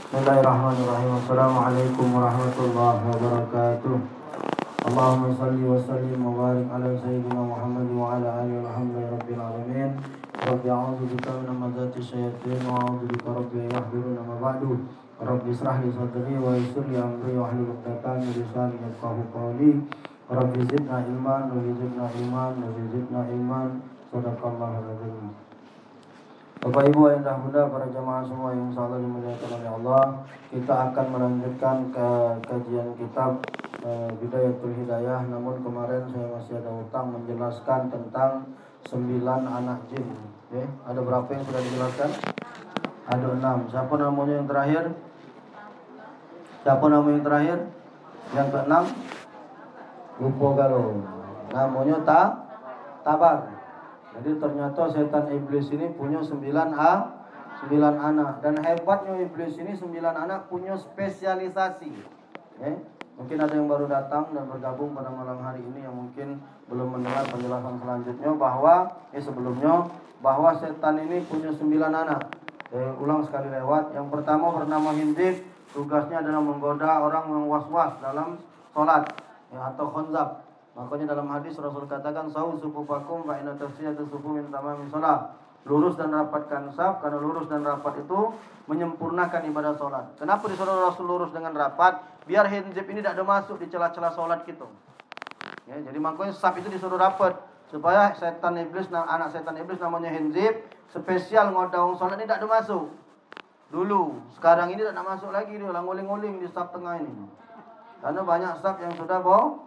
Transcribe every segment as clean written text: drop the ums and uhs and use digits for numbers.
Bismillahirrahmanirrahim. Assalamualaikum warahmatullahi wabarakatuh. Allahumma salli wa sallim wa barik ala sayyidina Muhammad wa ala alihi walhamdulillahi rabbil alamin. Rabbi a'udzu bika min hamazati syayatin wa a'udzu bika rabbi an yahdurun amma ba'du. Rabbi israh li sadri wa yassir li amri wa hlul 'uqdatam min lisani yafqahu qawli. Rabbi zidna ilman wa zidna ilman wa zidna ilman. Shadaqallahul azim. Bapak Ibu Ayah Bunda, para jamaah semua yang insyaallah dimuliakan oleh Allah, kita akan melanjutkan ke kajian kitab Bidayatul Hidayah. Namun kemarin saya masih ada utang menjelaskan tentang 9 anak jin. Ada berapa yang sudah dijelaskan? Ada 6. Siapa namanya yang terakhir? Siapa nama yang terakhir? Yang ke-6? Lupa kalau. Namanya Tabar. Jadi ternyata setan iblis ini punya 9 anak. Dan hebatnya iblis ini 9 anak punya spesialisasi. Mungkin ada yang baru datang dan bergabung pada malam hari ini yang mungkin belum mendengar penjelasan selanjutnya bahwa setan ini punya 9 anak. Ulang sekali lewat. Yang pertama bernama Hindzib. Tugasnya adalah menggoda orang yang was-was dalam sholat atau khonzab. Makanya dalam hadis Rasul katakan sawu sufufakum fa inna tasfiyatu sufu min tamamis shalah. Lurus dan rapatkan saf, karena lurus dan rapat itu menyempurnakan ibadah sholat. Kenapa disuruh Rasul lurus dengan rapat? Biar Hindzib ini tidak ada masuk di celah-celah sholat kita. Jadi makanya saf itu disuruh rapat supaya setan iblis, anak setan iblis namanya Hindzib, spesial ngodong sholat ini tidak ada masuk. Dulu, sekarang ini tidak masuk lagi, dia nguling-nguling di saf tengah ini. Karena banyak saf yang sudah bolong.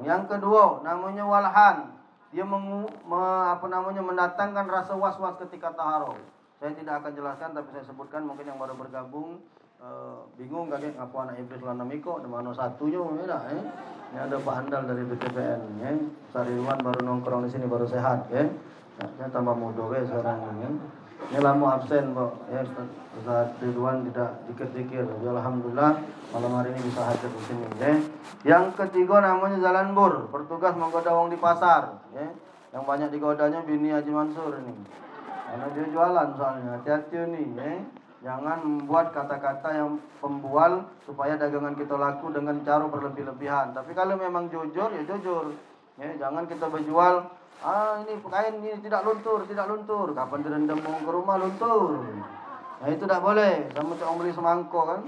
Yang kedua namanya walhan. Dia mendatangkan rasa was-was ketika taharah. Saya tidak akan jelaskan, tapi saya sebutkan, mungkin yang baru bergabung bingung kaget ngapa anak iblis lana miko, di mana satunya Ini ada Pak Andal dari BTPN Sariwan baru nongkrong di sini baru sehat Nah, tambah muda sekarang Ini lama absen Pak Ustaz Ridwan tidak dikir-dikir. Alhamdulillah malam hari ini bisa hadir di sini. Yang ketiga namanya Zalanbur, bertugas menggoda orang di pasar. Yang banyak digodanya bini Haji Mansur ini. Karena dia jualan soalnya. Hati-hati nih. Jangan membuat kata-kata yang pembual supaya dagangan kita laku dengan cara berlebih-lebihan. Tapi kalau memang jujur ya jujur. Jangan kita berjual ini kain ini tidak luntur. Kapan direndam mau ke rumah luntur. Nah itu tidak boleh. Sama orang beli semangko kan.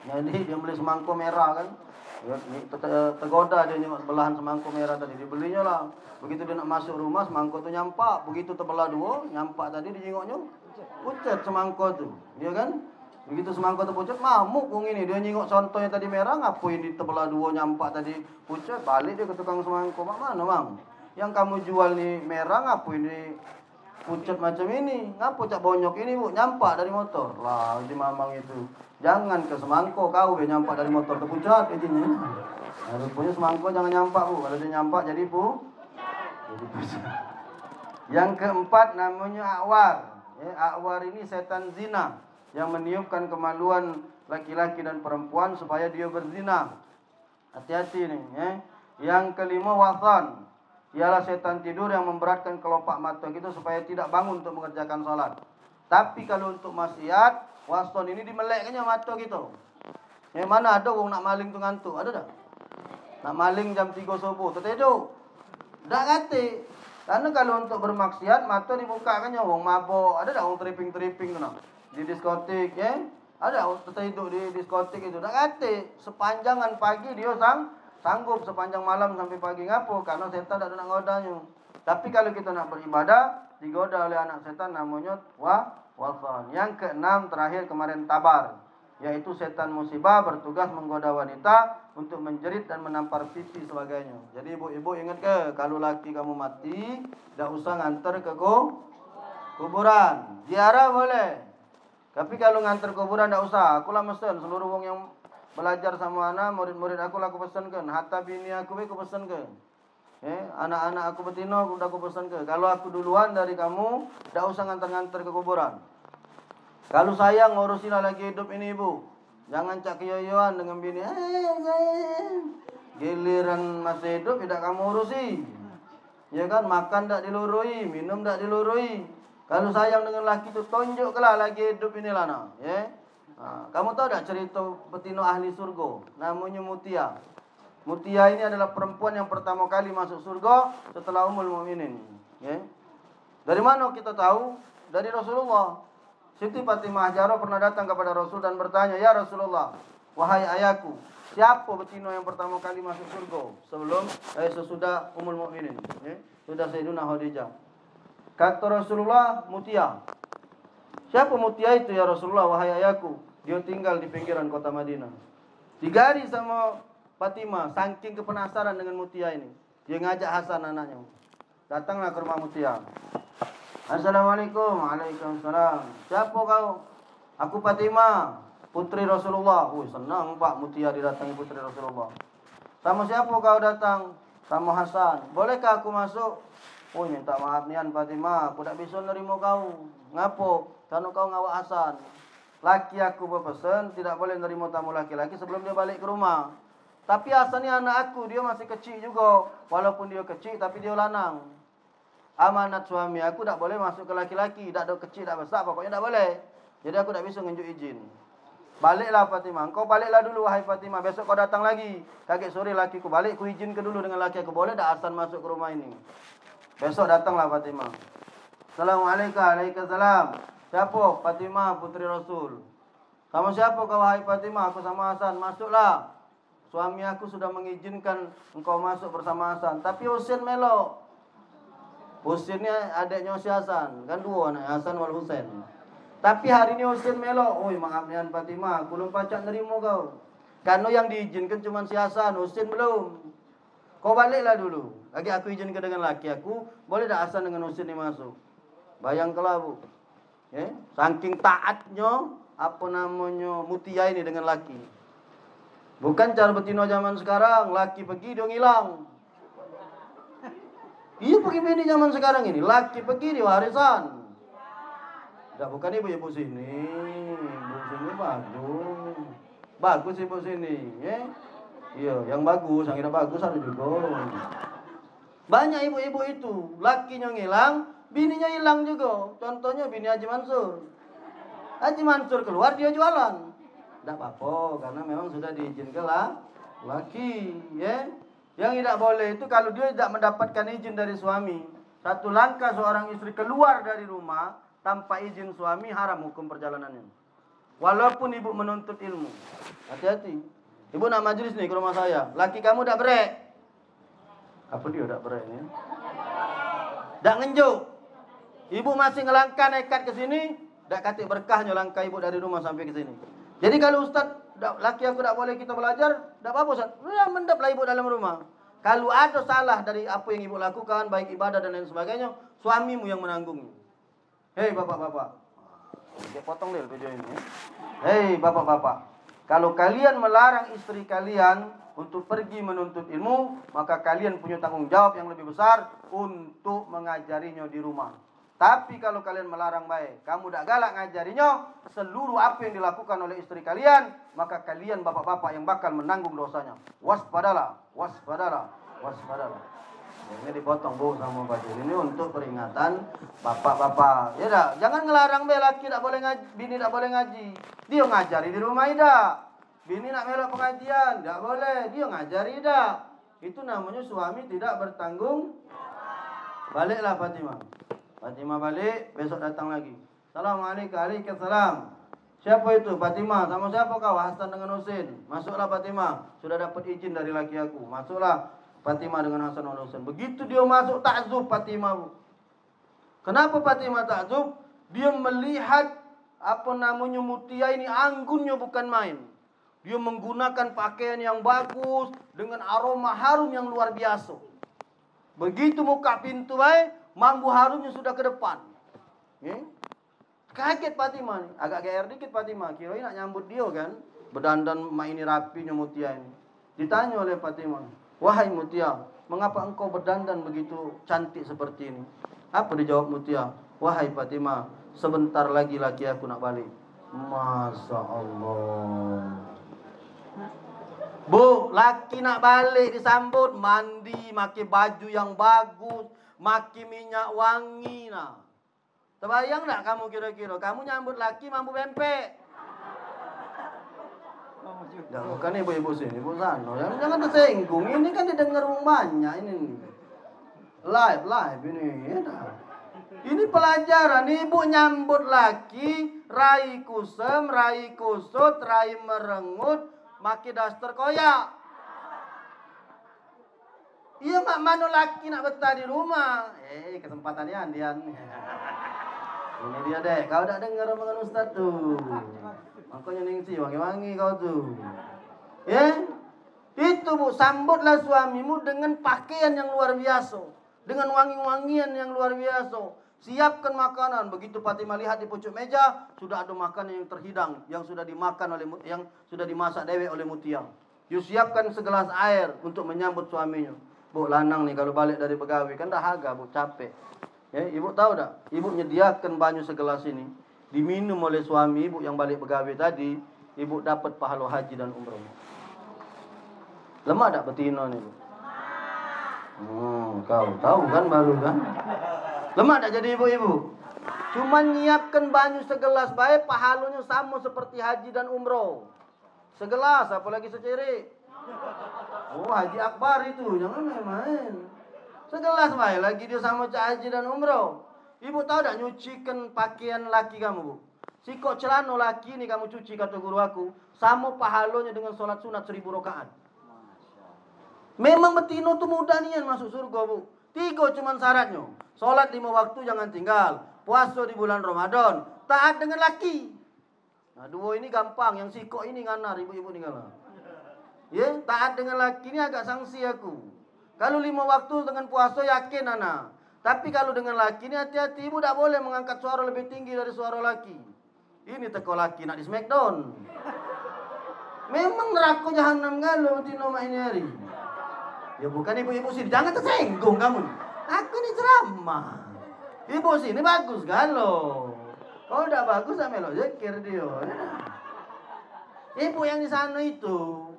Jadi dia beli semangko merah kan. Tergoda dia nyengok belahan semangko merah tadi. Dibelinya lah. Begitu dia nak masuk rumah semangko tu nyampak. Begitu terbelah dua nyampak tadi dijengoknya pucat semangko tu. Dia kan. Begitu semangko tu pucat mamuk wong ini. Dia nyengok contohnya tadi merah. Ngapain di terbelah dua nyampak tadi pucat. Balik dia ke tukang semangko. Mak mana bang? Yang kamu jual ni merah ngapain di pucat macam ini? Ngapa cak bonyok ini bu? Nyampak dari motor. Lah di mamang itu. Jangan ke semangko kau dia nyampak dari motor terpucat intinya. Harus punya semangko jangan nyampak bu. Kalau dia nyampak jadi pucat. Yang keempat namanya A'war. A'war ini setan zina yang meniupkan kemaluan laki-laki dan perempuan supaya dia berzina. Hati-hati nih. Yang kelima Wathan. Ialah setan tidur yang memberatkan kelopak mata gitu supaya tidak bangun untuk mengerjakan sholat. Tapi kalau untuk maksiat, waston ini dimeleknya mata gitu. Yang mana ada orang nak maling tu ngantuk, ada tak? Nak maling jam 3 subuh, tertidur. Tak kata. Karena kalau untuk bermaksiat, mata dibuka kan orang mabuk. Ada tak orang tripping tu nak? Di diskotik, Ada orang tertidur di diskotik itu. Tak kata. Sepanjangan pagi dia sanggup sepanjang malam sampai pagi. Ngapo? Karena setan tak ada nak ngodanya. Tapi kalau kita nak beribadah, digoda oleh anak setan namanya Wathan. Yang keenam terakhir kemarin Tabar, yaitu setan musibah bertugas menggoda wanita untuk menjerit dan menampar pipi sebagainya. Jadi ibu-ibu ingat ke, kalau laki kamu mati, tidak usah nganter ke kuburan. Ziarah boleh. Tapi kalau nganter kuburan tidak usah. Akulah mesen seluruh wong yang belajar sama anak, murid-murid aku pesankan. Hatta bini aku pesankan. Anak-anak aku betina aku pesankan. Kalau aku duluan dari kamu, tidak usah nganter-nganter ke kuburan. Kalau sayang ngurusilah lagi hidup ini ibu. Jangan cak keyoyoan dengan bini. Giliran masih hidup tidak kamu urusi. Ya kan, makan tak dilurui, minum tak dilurui. Kalau sayang dengan laki itu tunjuklah lagi hidup inilah nak. Kamu tahu tak cerita betina ahli surga? Namanya Mutia. Mutia ini adalah perempuan yang pertama kali masuk surga setelah Ummul Mukminin. Ya. Dari mana kita tahu? Dari Rasulullah. Siti Fatimah Zahra pernah datang kepada Rasul dan bertanya, "Ya Rasulullah, wahai ayahku, siapa betina yang pertama kali masuk surga sesudah Ummul Mukminin?" Ya. Sudah Sayyiduna Khadijah. Kata Rasulullah, Mutia. Siapa Mutia itu ya Rasulullah, wahai ayahku? Dia tinggal di pinggiran kota Madinah. Digari sama Fatimah, saking kepenasaran dengan Mutia ini. Dia ngajak Hasan anaknya. Datanglah ke rumah Mutia. Assalamualaikum. Waalaikumsalam. Siapa kau? Aku Fatimah, putri Rasulullah. Senang Pak Mutia didatangi putri Rasulullah. Sama siapa kau datang? Sama Hasan. Bolehkah aku masuk? Minta maaf nian Fatimah, aku tak bisa nerima kau. Ngapo? Karena kau ngawak Hasan. Laki aku berpesan tidak boleh nerima tamu laki-laki sebelum dia balik ke rumah. Tapi Hasan ni anak aku, dia masih kecil juga. Walaupun dia kecil tapi dia lanang. Amanat suami aku tak boleh masuk ke laki-laki. Tak ada kecil, tak besar, pokoknya tak boleh. Jadi aku tak bisa ngunjuk izin. Baliklah Fatimah. Kau baliklah dulu wahai Fatimah. Besok kau datang lagi. Kaget sore lakiku balik, ku izin ke dulu dengan laki aku. Boleh tak Hasan masuk ke rumah ini? Besok datanglah Fatimah. Assalamualaikum. Waalaikumsalam. Siapa? Fatimah putri Rasul. Sama siapa kau wahai Fatimah? Aku sama Hasan. Masuklah. Suami aku sudah mengizinkan engkau masuk bersama Hasan. Tapi Husain melok. Husain ni adiknya si Hasan. Kan dua anak, Hasan wal Husain. Tapi hari ni Husain melok. Maaf nian Fatimah, aku belum pacak nerima kau. Karena yang diizinkan cuma si Hasan, Husain belum. Kau baliklah dulu. Lagi aku izinkan dengan laki aku. Boleh tak Hasan dengan Husain ni masuk? Bayangkanlah bu. Saking taatnya Mutia ini dengan laki. Bukan cara betina zaman sekarang, laki pergi dia ngilang. Iya pergi bini zaman sekarang ini, laki pergi dia warisan. Bukan ibu sini. Ibu sini bagus. Bagus ibu sini, Iya, yang bagus, yang tidak bagus ada juga. Banyak ibu-ibu itu, lakinya ngilang, bininya hilang juga. Contohnya bini Haji Mansur. Haji Mansur keluar, dia jualan. Tidak apa-apa, karena memang sudah diizinkan lah laki. Yang tidak boleh itu kalau dia tidak mendapatkan izin dari suami. Satu langkah seorang istri keluar dari rumah tanpa izin suami, haram hukum perjalanannya. Walaupun ibu menuntut ilmu. Hati-hati. Ibu nak majlis nih ke rumah saya. Laki kamu tidak berek. Apa dia tidak berek ni? Tak ngenjuk. Ibu masih ngelangkah nekat ke sini, tak katik berkahnya langkah ibu dari rumah sampai ke sini. Jadi kalau Ustaz, laki aku tak boleh kita belajar, tak apa-apa Ustaz. Mendaplah ibu dalam rumah. Kalau ada salah dari apa yang ibu lakukan, baik ibadah dan lain sebagainya, suamimu yang menanggung. Hei bapak-bapak. Dia potong dia video ini. Hei bapak-bapak. Kalau kalian melarang istri kalian untuk pergi menuntut ilmu, maka kalian punya tanggung jawab yang lebih besar untuk mengajarinya di rumah. Tapi kalau kalian melarang baik, kamu tak galak ngajarinya, seluruh apa yang dilakukan oleh istri kalian, maka kalian bapak-bapak yang bakal menanggung dosanya. Waspadalah, waspadalah, waspadalah. Ini dipotong bu sama baju ini untuk peringatan bapak-bapak. Ya dah, jangan ngelarang be laki tak boleh ngaji, bini tak boleh ngaji. Dia ngajari di rumah ida. Bini nak melok pengajian, tak boleh. Dia ngajari ida. Itu namanya suami tidak bertanggung. Baliklah Fatimah. Fatimah balik, besok datang lagi. Assalamualaikum. Waalaikumsalam. Siapa itu? Fatimah. Sama siapa kau? Hasan dengan Husain. Masuklah Fatimah. Sudah dapat izin dari laki aku. Masuklah Fatimah dengan Hasan dan Husain. Begitu dia masuk, takzub Fatimah. Kenapa Fatimah takzub? Dia melihat Mutia ini anggunnya bukan main. Dia menggunakan pakaian yang bagus dengan aroma harum yang luar biasa. Begitu muka pintu mambu harumnya sudah ke depan. Kaget Fatimah. Agak GR dikit Fatimah. Kira nak nyambut dia kan. Berdandan ini rapinya Mutia ini. Ditanya oleh Fatimah. Wahai Mutia, mengapa engkau berdandan begitu cantik seperti ini? Apa dijawab Mutia? Wahai Fatimah, sebentar lagi laki aku nak balik. Masya Allah. Bu, laki nak balik disambut, mandi, pakai baju yang bagus, pakai minyak wangi. Nah, terbayang tak kamu kira-kira? Kamu nyambut laki mampu bempek. Ya, bukan ibu-ibu sini, ibu sana. Jangan tersinggung. Ini kan didengar banyak ini. Live ini. Ya. Ini pelajaran. Ibu nyambut laki, rai kusem, rai kusut, rai merengut, maki daster koyak. Iya mak mano laki nak betah di rumah. Kesempatannya Andian. Ini dia deh. Kau tak dengar omongan Ustaz tuh. Makanya ningsi wangi-wangi kau tuh. Ya. Itu Bu, sambutlah suamimu dengan pakaian yang luar biasa. Dengan wangi-wangian yang luar biasa. Siapkan makanan. Begitu Fatimah lihat di pucuk meja, sudah ada makanan yang terhidang, yang sudah dimakan oleh yang sudah dimasak dewek oleh Mutia. You siapkan segelas air untuk menyambut suaminya. Bu, lanang nih kalau balik dari begawi kan dahaga, Bu, capek. Ya, ibu tahu tak? Ibu nyediakan banyu segelas ini, diminum oleh suami ibu yang balik begawi tadi, ibu dapat pahala haji dan umroh. Lemah tak betina nih, Bu? Kau tahu kan baru kan? Lemah tak jadi ibu-ibu? Cuma nyiapkan banyu segelas baik pahalanya sama seperti haji dan umroh. Segelas, apalagi seciri. Oh, Haji Akbar itu, jangan main-main. Segelas baik lagi dia sama haji dan umroh. Ibu tahu tak nyucikan pakaian laki kamu, Bu? Sikok celana laki ini kamu cuci kata guru aku, sama pahalanya dengan sholat sunat 1000 rakaat. Memang betino tuh mudah nian masuk surga, Bu. 3 cuman syaratnya. Sholat 5 waktu jangan tinggal. Puasa di bulan Ramadan. Taat dengan laki. Nah 2 ini gampang. Yang sikok ini nganar ibu-ibu nih kalah. Ya, taat dengan laki ini agak sanksi aku. Kalau 5 waktu dengan puasa yakin anak. Tapi kalau dengan laki ini hati-hati, ibu tak boleh mengangkat suara lebih tinggi dari suara laki. Ini teko laki nak di smackdown. Memang neraka jahanam galau betino mak ini hari. Ya bukan ibu-ibu sini, jangan tersinggung kamu. Aku ini ceramah. Ibu sini bagus galau. Kalau udah bagus sama lo zikir dia. Ibu yang di sana itu,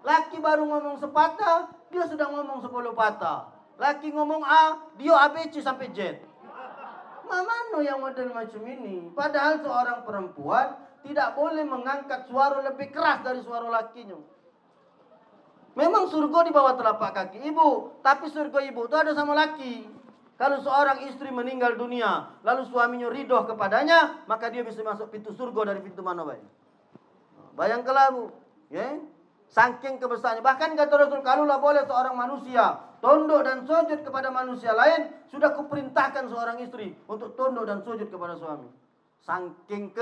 laki baru ngomong sepatah, dia sudah ngomong 10 patah. Laki ngomong A, dia ABC sampai Z. Mana yang model macam ini? Padahal seorang perempuan tidak boleh mengangkat suara lebih keras dari suara lakinya. Memang surga di bawah telapak kaki ibu, tapi surga ibu itu ada sama laki. Kalau seorang istri meninggal dunia, lalu suaminya ridho kepadanya, maka dia bisa masuk pintu surga dari pintu mana baik? Bayangkanlah Bu, ya? Saking kebesarannya. Bahkan kata Rasul, kalaulah boleh seorang manusia tunduk dan sujud kepada manusia lain, sudah kuperintahkan seorang istri untuk tunduk dan sujud kepada suami. Saking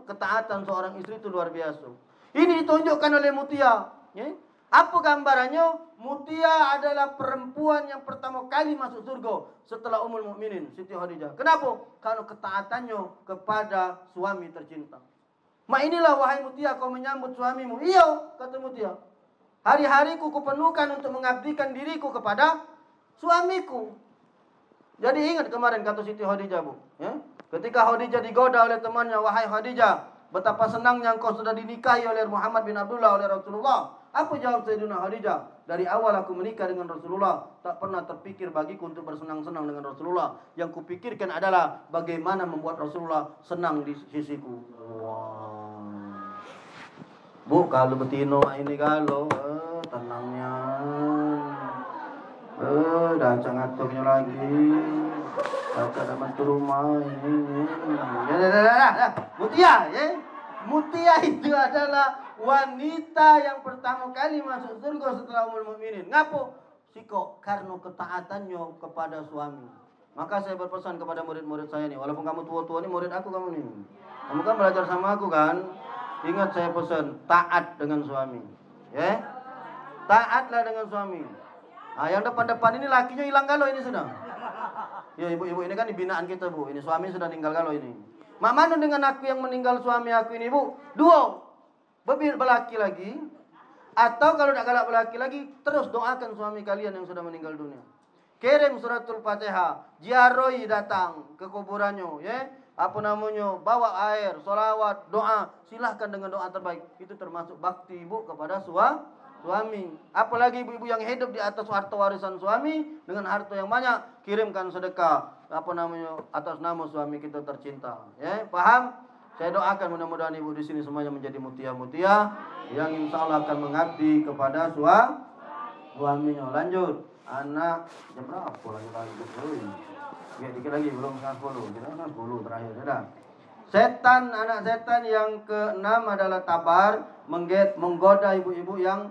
ketaatan seorang istri itu luar biasa. Ini ditunjukkan oleh Mutia. Ya? Apa gambarannya? Mutia adalah perempuan yang pertama kali masuk surga setelah Ummul Mukminin Siti Khadijah. Kenapa? Karena ketaatannya kepada suami tercinta. Mak inilah wahai Mutia kau menyambut suamimu. Iya, kata Mutia. Hari-hariku kupenuhkan untuk mengabdikan diriku kepada suamiku. Jadi ingat kemarin kata Siti Khadijah, Bu. Ya? Ketika Khadijah digoda oleh temannya, wahai Khadijah, betapa senangnya engkau sudah dinikahi oleh Muhammad bin Abdullah oleh Rasulullah. Apa jawab Sayyidina Khadijah? Dari awal aku menikah dengan Rasulullah, tak pernah terpikir bagiku untuk bersenang-senang dengan Rasulullah. Yang kupikirkan adalah bagaimana membuat Rasulullah senang di sisiku. Wow. Bu, kalau betino ini kalau tenangnya. Dah ngaturnya lagi. Baca dapat rumah ini. Mutia, ya. Mutia itu adalah wanita yang pertama kali masuk surga setelah Ummul Mukminin. Ngapo? Siko karena ketaatannya kepada suami. Maka saya berpesan kepada murid-murid saya nih, walaupun kamu tua-tua nih murid aku kamu nih. Kamu kan belajar sama aku kan? Ingat saya pesan, taat dengan suami. Ya? Taatlah dengan suami. Nah, yang depan-depan ini lakinya hilang galau ini sudah. Ya ibu-ibu ini kan di binaan kita, Bu. Ini suami sudah meninggal galau ini. Mak mana dengan aku yang meninggal suami aku ini, Bu? 2. Berlaki lagi. Atau kalau tak galak berlaki lagi, terus doakan suami kalian yang sudah meninggal dunia. Kirim suratul Fatihah, ziarahi datang ke kuburannya, ya. Apa namanya? Bawa air, solawat, doa. Silahkan dengan doa terbaik. Itu termasuk bakti ibu kepada suami. Apalagi ibu-ibu yang hidup di atas harta warisan suami dengan harta yang banyak, kirimkan sedekah apa namanya atas nama suami kita tercinta. Ya, paham? Saya doakan mudah-mudahan ibu di sini semuanya menjadi mutia-mutia yang insya Allah akan mengabdi kepada suaminya. Lanjut, anak jam berapa lagi betul? Ya, dikit lagi belum 10. Kita 10 terakhir sudah. Setan, anak setan yang keenam adalah tabar, menggoda ibu-ibu yang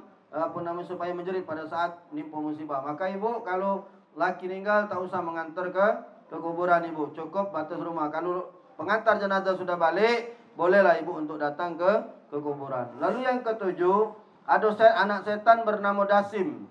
supaya menjerit pada saat nimpa musibah. Maka ibu kalau laki meninggal tak usah mengantar ke kuburan ibu, cukup batas rumah. Kalau pengantar jenazah sudah balik, bolehlah ibu untuk datang ke kuburan. Lalu yang ketujuh, ada anak setan bernama Dasim.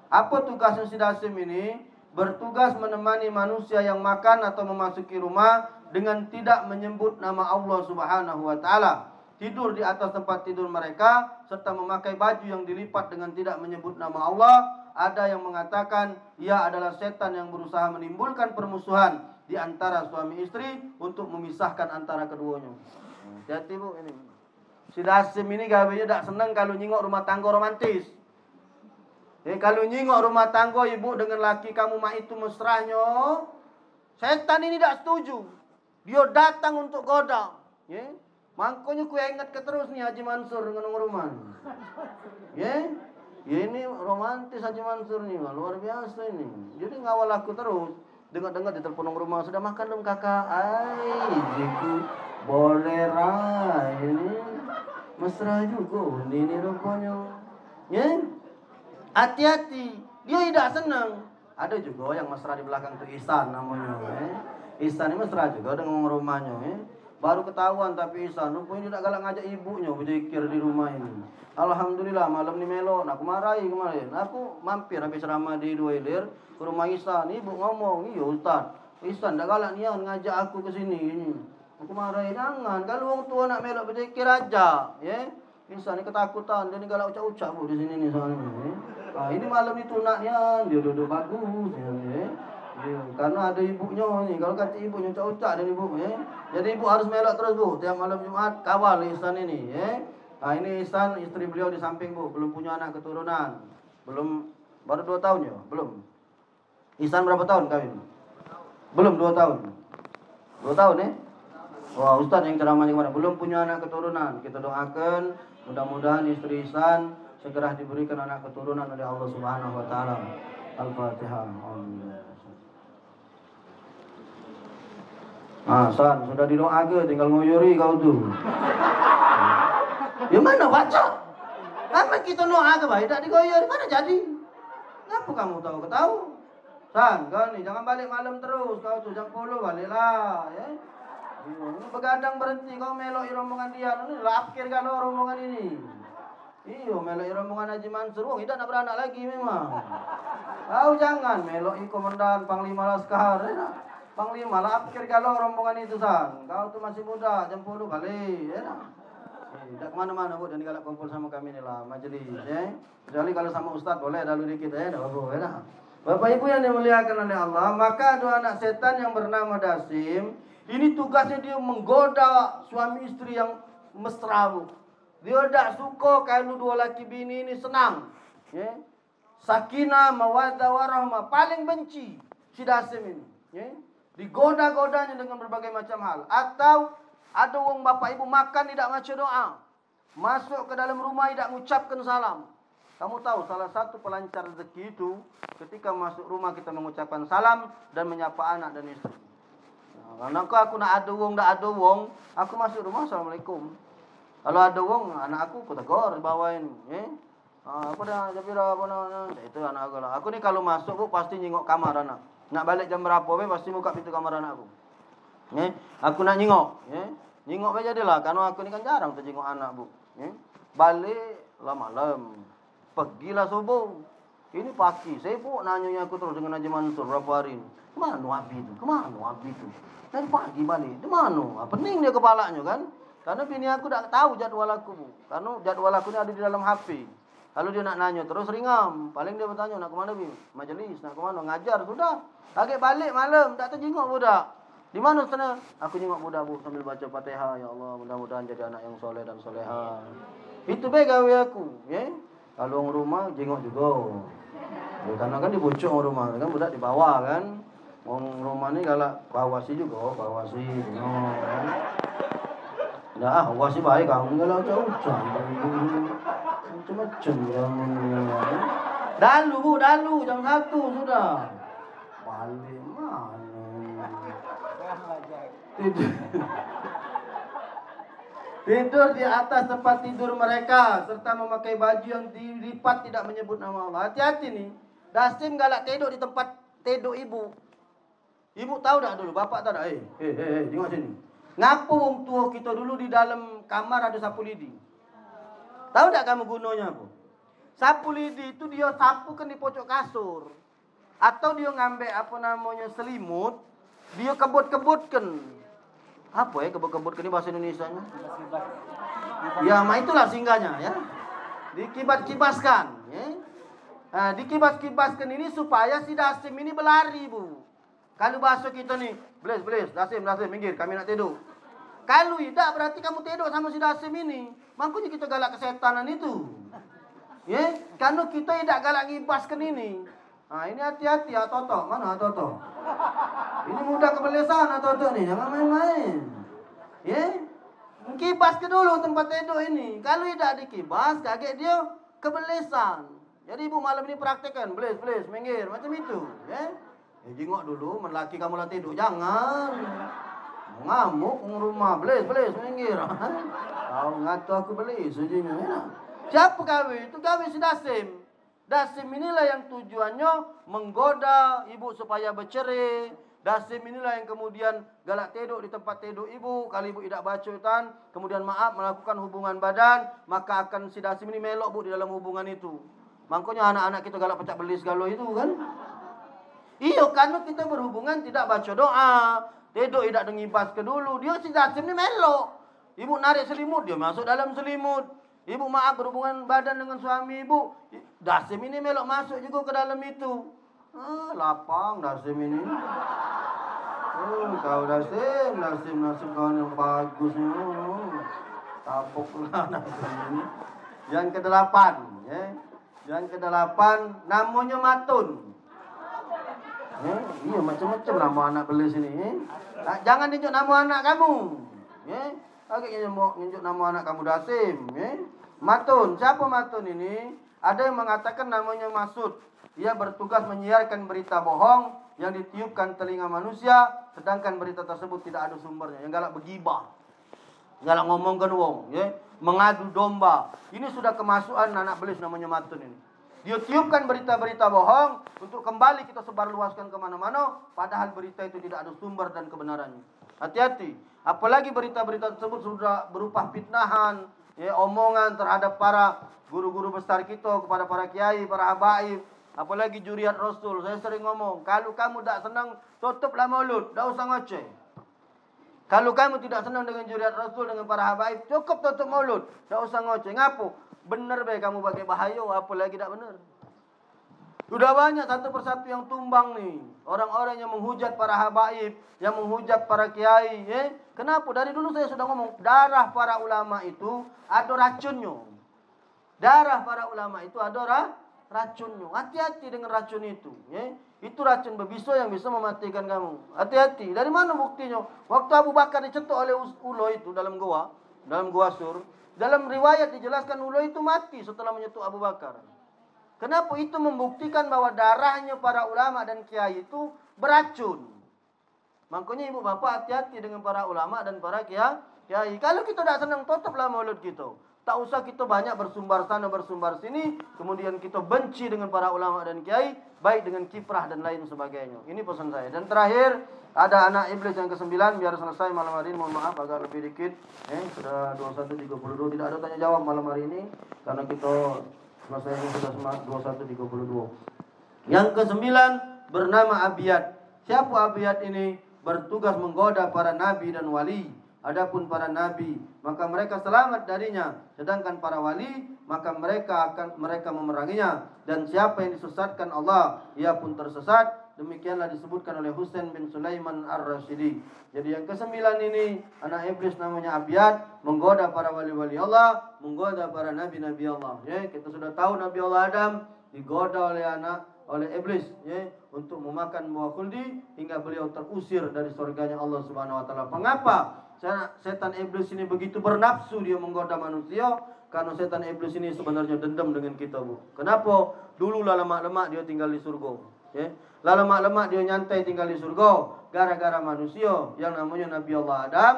Apa tugasnya si Dasim ini? Bertugas menemani manusia yang makan atau memasuki rumah dengan tidak menyebut nama Allah Subhanahu wa taala. Tidur di atas tempat tidur mereka serta memakai baju yang dilipat dengan tidak menyebut nama Allah. Ada yang mengatakan ia adalah setan yang berusaha menimbulkan permusuhan di antara suami istri untuk memisahkan antara keduanya. Hati-hati bu ini. Si Dasim ini gawainya tak senang kalau nyingok rumah tangga romantis. Kalau nyingok rumah tangga ibu dengan laki kamu mah itu mesranya, setan ini tak setuju. Dia datang untuk goda. Makanya ku ingat ke terus nih Haji Mansur dengan rumah. Ya ini romantis Haji Mansur nih, luar biasa ini. Jadi ngawal aku terus. Dengar-dengar di telepon rumah, sudah makan belum kakak? Jiku boleh lah ini. Mesra juga ini rupanya. Hati-hati, dia tidak senang. Ada juga yang mesra di belakang itu Ihsan namanya. Ihsan ini mesra juga dengan rumahnya. Baru ketahuan tapi Ihsan rupanya dia tak galak ngajak ibunya berzikir di rumah ini. Alhamdulillah malam ni melok, aku marahi kemarin. Aku mampir habis ceramah di Dua Ilir ke rumah Ihsan. Ibu ngomong, iya Ustaz, Ihsan tak galak nian ngajak aku ke sini. Aku marahi, jangan. Kalau orang tua nak melok berzikir aja, Ihsan ni ketakutan, dia ni galak ucap-ucap bu di sini ni soalnya. Ini malam itu naknya dia duduk bagus karena ada ibunya ni. Kalau kata ibunya ucap-ucap dan ibu jadi ibu harus melok terus bu tiap malam Jumat, kawal Ihsan ini ini Ihsan istri beliau di samping bu, belum punya anak keturunan, belum, baru 2 tahun ya, belum. Ihsan berapa tahun kawin? Belum 2 tahun. 2 tahun Wah, Ustaz yang ceramahnya kemarin belum punya anak keturunan. Kita doakan mudah-mudahan istri Ihsan segera diberikan anak keturunan oleh Allah Subhanahu wa taala. Al-Fatihah. San, sudah didoakan tinggal ngoyori kau tuh. Ya mana baca? Apa kita doa ke baik tak digoyori mana jadi? Kenapa kamu tahu? San, kau nih jangan balik malam terus. Kau tuh jam 10 baliklah, Begadang berhenti kau melok rombongan dia. Ini lapkir kalau rombongan ini. Iyo melok rombongan Haji Mansur. Tidak nak beranak lagi memang. Kau jangan melok komandan Panglima Laskar. Panglima lapkir kalau rombongan itu San. Kau tuh masih muda, jam 10 balik. Tidak kemana-mana bu, dan galak kumpul sama kami ni lah majelis. Kecuali kalau sama Ustaz boleh dalu dikit Bapak Ibu yang dimuliakan oleh Allah, maka ada anak setan yang bernama Dasim. Ini tugasnya dia menggoda suami istri yang mesra bu. Dia tak suka kalau dua laki bini ini senang. Sakinah, mawaddah, warahmah. Paling benci si Dasim ini. Digoda-godanya dengan berbagai macam hal. Atau ada orang bapak ibu makan tidak baca doa. Masuk ke dalam rumah tidak mengucapkan salam. Kamu tahu salah satu pelancar rezeki itu ketika masuk rumah kita mengucapkan salam dan menyapa anak dan istri. Karena aku nak ada wong, aku masuk rumah assalamualaikum. Kalau ada wong, anak aku tegur bawain, apa dah Japira apa nah. Itu anak aku lah. Aku ni kalau masuk bu pasti nyingok kamar anak. Nak balik jam berapa pasti buka pintu kamar anak aku. Aku nak nyingok, nyingok aja jadilah. Karena aku ni kan jarang terjengok anak bu. Balik lah malam, pergilah subuh. Ini pagi, saya pun nanya aku terus dengan Haji Mansur berapa hari ini. Kemana Abi tu? Dari pagi balik. Di mana? Pening dia kepalanya kan? Karena bini aku tak tahu jadwal aku bu. Karena jadwal aku ni ada di dalam HP. Kalau dia nak nanya terus ringam. Paling dia bertanya nak ke mana bi? Majelis, nak ke mana? Ngajar sudah. Lagi balik malam tak terjenguk budak. Di mana sana? Aku jenguk budak bu sambil baca Fatihah. Ya Allah, mudah-mudahan jadi anak yang soleh dan soleha. Itu baik gawe aku, Kalau orang rumah jenguk juga. Karena kan dibucuk orang rumah kan budak di bawah kan. Orang rumah ni galak bawasi juga, bawasi. Dah, gua sih baik kamu kalau jauh-jauh. Macam-macam kamu ni. Dalu bu, dalu jam 1 sudah. Balik mana? Tidur. Tidur di atas tempat tidur mereka serta memakai baju yang dilipat tidak menyebut nama Allah. Hati-hati nih. Dasim galak tidur di tempat tidur ibu. Ibu tahu tak dulu, bapak tahu tak? Tengok sini. Ngapa wong tua kita dulu di dalam kamar ada sapu lidi? Tahu tak kamu gunanya apa? Sapu lidi itu dia sapukan di pojok kasur. Atau dia ngambil apa namanya selimut, dia kebut-kebutkan. Apa ya kebut-kebutkan ini bahasa Indonesianya? Ya, itulah singgahnya ya. Dikibas-kibaskan, ya. Nah, dikibas-kibaskan ini supaya si Dasim ini berlari, Bu. Kalau bahasa kita nih, belis, Dasim, minggir, kami nak tidur. Kalau tidak berarti kamu tidur sama si Dasim ini. Makanya kita galak kesetanan itu. Ya, karena kita tidak galak ngibaskan ini. Nah, ini hati-hati ya Toto. Mana Toto? Ini mudah kebelesan Toto nih, jangan main-main. Ya. Kibas ke dulu tempat tidur ini. Kalau tidak dikibas, kaget dia kebelesan. Jadi ibu malam ini praktekkan, belis, minggir, macam itu, ya. Jengok dulu, melaki kamu lah tidur, jangan. Ngamuk rumah, belis, minggir. Kau ngatu aku belis, sejinya, ya. Siapa kawin? Itu kawin si Dasim. Dasim inilah yang tujuannya menggoda ibu supaya bercerai. Dasim inilah yang kemudian galak tidur di tempat tidur ibu. Kalau ibu tidak bacotan, kemudian maaf melakukan hubungan badan, maka akan si Dasim ini melok bu di dalam hubungan itu. Makanya anak-anak kita galak pecah belis galau itu kan. Iya, karena kita berhubungan tidak baca doa, tidur tidak dengibas ke dulu. Dia si Dasim ini melok. Ibu narik selimut, dia masuk dalam selimut. Ibu maaf berhubungan badan dengan suami ibu, Dasim ini melok masuk juga ke dalam itu. Lapang Dasim ini. Kau Dasim kau yang bagus ni. Tapuklah Dasim ini. Yang ke-8, ya. Yang ke-8 namanya Matun. Iya macam-macam nama anak belis ini. Jangan tunjuk nama anak kamu. Ya. Agaknya mau tunjuk nama anak kamu Dasim, ya. Matun, siapa Matun ini? Ada yang mengatakan namanya Masud. Ia bertugas menyiarkan berita bohong yang ditiupkan telinga manusia, sedangkan berita tersebut tidak ada sumbernya. Yang galak begibah, galak ngomongkan wong, ya, mengadu domba. Ini sudah kemasukan anak belis namanya Matun ini. Dia tiupkan berita-berita bohong untuk kembali kita sebarluaskan kemana-mana, padahal berita itu tidak ada sumber dan kebenarannya. Hati-hati, apalagi berita-berita tersebut sudah berupa fitnahan, ya, omongan terhadap para guru-guru besar kita, kepada para kiai, para habaib, apalagi juriat Rasul. Saya sering ngomong, kalau kamu tak senang, tutuplah mulut, tak usah ngoceh. Kalau kamu tidak senang dengan juriat Rasul, dengan para habaib, cukup tutup mulut, tak usah ngoceh. Ngapu? Benar baik kamu pakai bahaya, apalagi tak benar. Sudah banyak satu persatu yang tumbang nih. Orang-orang yang menghujat para habaib, yang menghujat para kiai, ya. Kenapa? Dari dulu saya sudah ngomong, darah para ulama itu ada racunnya. Darah para ulama itu ada racunnya. Hati-hati dengan racun itu, ya. Itu racun bebiso yang bisa mematikan kamu. Hati-hati. Dari mana buktinya? Waktu Abu Bakar dicetuk oleh ulo itu dalam gua Sur. Dalam riwayat dijelaskan ulo itu mati setelah menyetuk Abu Bakar. Kenapa? Itu membuktikan bahwa darahnya para ulama dan kiai itu beracun. Makanya ibu bapak hati-hati dengan para ulama dan para kiai. Kalau kita tidak senang, tutuplah mulut kita. Tak usah kita banyak bersumbar sana bersumbar sini, kemudian kita benci dengan para ulama dan kiai, baik dengan kiprah dan lain sebagainya. Ini pesan saya. Dan terakhir, ada anak iblis yang ke-9, biar selesai malam hari ini. Mohon maaf agak lebih dikit. Sudah 21.32, tidak ada tanya jawab malam hari ini karena kita selesainya sudah 21.32. Yang ke-9 bernama Abiyat. Siapa Abiyat ini? Bertugas menggoda para nabi dan wali. Adapun para nabi, maka mereka selamat darinya, sedangkan para wali, maka mereka memeranginya. Dan siapa yang disesatkan Allah, ia pun tersesat. Demikianlah disebutkan oleh Husain bin Sulaiman Ar-Rasyidi. Jadi yang ke-9 ini anak iblis namanya Abiyat, menggoda para wali-wali Allah, menggoda para nabi-nabi Allah. Ya, kita sudah tahu Nabi Allah Adam digoda oleh anak oleh iblis, ya, untuk memakan buah khuldi hingga beliau terusir dari surganya Allah Subhanahu wa taala. Mengapa setan iblis ini begitu bernafsu dia menggoda manusia? Karena setan iblis ini sebenarnya dendam dengan kita, Bu. Kenapa? Dulu lama-lama dia tinggal di surga, ya. Lama-lama dia nyantai tinggal di surga gara-gara manusia yang namanya Nabi Allah Adam.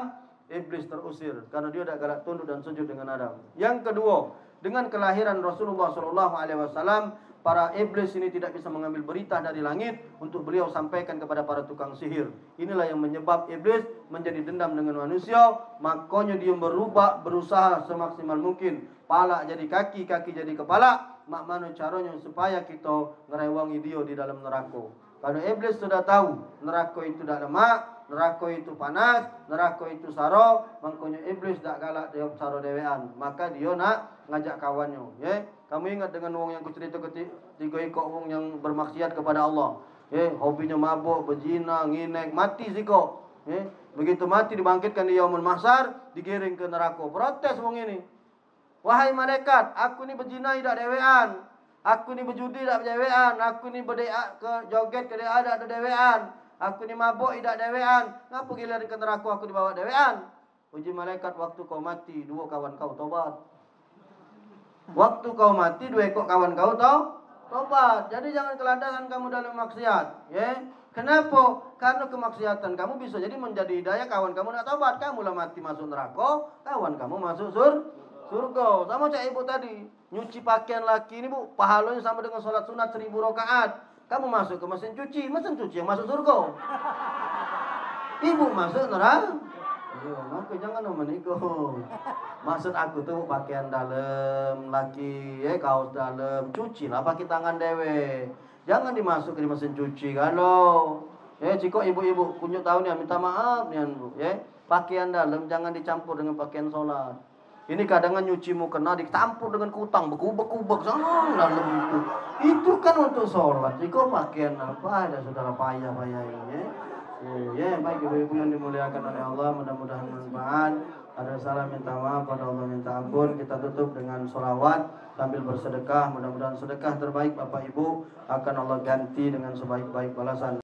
Iblis terusir karena dia tidak galak tunduk dan sujud dengan Adam. Yang kedua, dengan kelahiran Rasulullah SAW, para iblis ini tidak bisa mengambil berita dari langit untuk beliau sampaikan kepada para tukang sihir. Inilah yang menyebab iblis menjadi dendam dengan manusia. Makanya dia berusaha semaksimal mungkin. Pala jadi kaki, kaki jadi kepala. Mak mana caranya supaya kita ngerewangi dia di dalam neraka. Karena iblis sudah tahu neraka itu tidak lemak, neraka itu panas, neraka itu saro. Makanya iblis tak galak dia saro dewean. Maka dia nak ngajak kawannya, ya. Kamu ingat dengan wong yang kucerita tiga ekor wong yang bermaksiat kepada Allah, ya, hobinya mabuk, berzina, nginek, mati sih kok, ya. Begitu mati dibangkitkan di yaumul mahsyar, digiring ke neraka. Protes wong ini, wahai malaikat, aku ni berzina tidak dewean, aku ni berjudi tidak dewean, aku ni ke joget ke ada dewean, aku ni mabuk tidak dewean, ngapa giliran ke neraka aku dibawa dewean? Uji malaikat, waktu kau mati dua kawan kau tobat. Waktu kau mati dua ekor kawan kau tobat. Jadi jangan keladanan kamu dalam maksiat, ya. Kenapa? Karena kemaksiatan kamu bisa jadi menjadi hidayah kawan kamu nak tobat. Kamu lah mati masuk neraka, kawan kamu masuk surga. Sama cak ibu tadi, nyuci pakaian laki ini, Bu, pahalanya sama dengan sholat sunat 1000 rakaat. Kamu masuk ke mesin cuci yang masuk surga. Ibu masuk neraka. Iya, maka jangan menikah. Maksud aku tuh pakaian dalam laki, ya, kaos dalam, cuci lah pakai tangan dewe. Jangan dimasukin di mesin cuci kan lo. Ya, jika ibu-ibu kunjuk tahu nih, minta maaf nih, Bu, ya. Pakaian dalam jangan dicampur dengan pakaian sholat. Ini kadang nyuci mukena dicampur dengan kutang, bekubek-kubek sana dalam itu. Itu kan untuk sholat. Jika pakaian apa ada saudara payah-payah ini, ya. Ya, baik ibu-ibu yang dimuliakan oleh Allah, mudah-mudahan bermanfaat. Ada salah minta maaf, pada Allah minta ampun. Kita tutup dengan sholawat sambil bersedekah. Mudah-mudahan sedekah terbaik Bapak Ibu akan Allah ganti dengan sebaik-baik balasan.